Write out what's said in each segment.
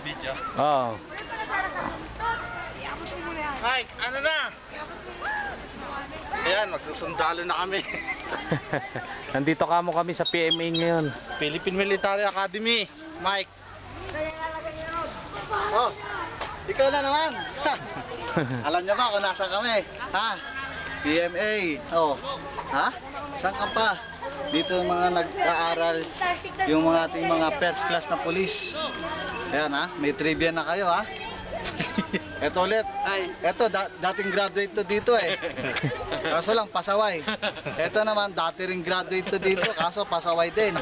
nag-video? Oo. Ay, ano na? Ayan, magsusundalo na kami. Nandito kami sa PMA ngayon. Philippine Military Academy. Mike. Oh, ikaw na naman. Alam niyo ba kung nasa kami? Ha? PMA. Oh. Ha? Saan ka pa? Dito yung mga nag-aaral, yung mga ating mga first class na police. Ayan ha, may trivia na kayo ha. Eto ulit. Eto, dating graduate to dito eh. Kaso lang, pasaway. Eto naman, dati ring graduate to dito, kaso pasaway din.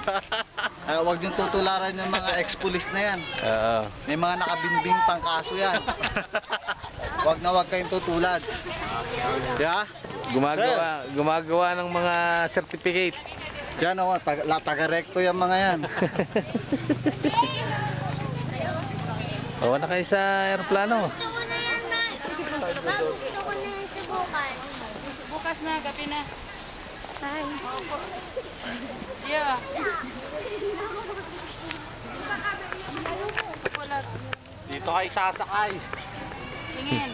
Huwag niyong tutularan yung mga ex-police na yan. Oo. May mga nakabinbing pang kaso yan. Huwag na huwag kayong tutulad. Yeah? Gumagawa ng mga certificate. Yan o, taga-recto yung mga yan. Oo na kayo sa aeroplano. Gusto ko na yan, ma. Ma'am, gusto ko na yan subukan. Bukas na, gabi na. Ay. Yeah. Wala. Dito kayo sasakay. Tingin.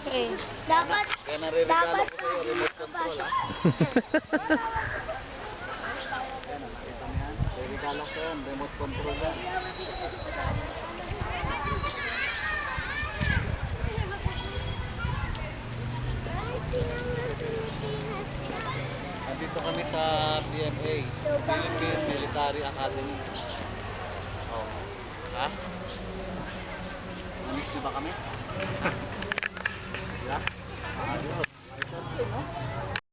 Okay. Dapat, Kaya nare-regalo dapat, ko sa'yo, remote control ha. Regalo ko yan, remote control yan. Nandito kami sa PMA, Philippine Military Academy. Oh. Ha? Namiss niyo ba kami? Yeah? Ayos. Ayos, no?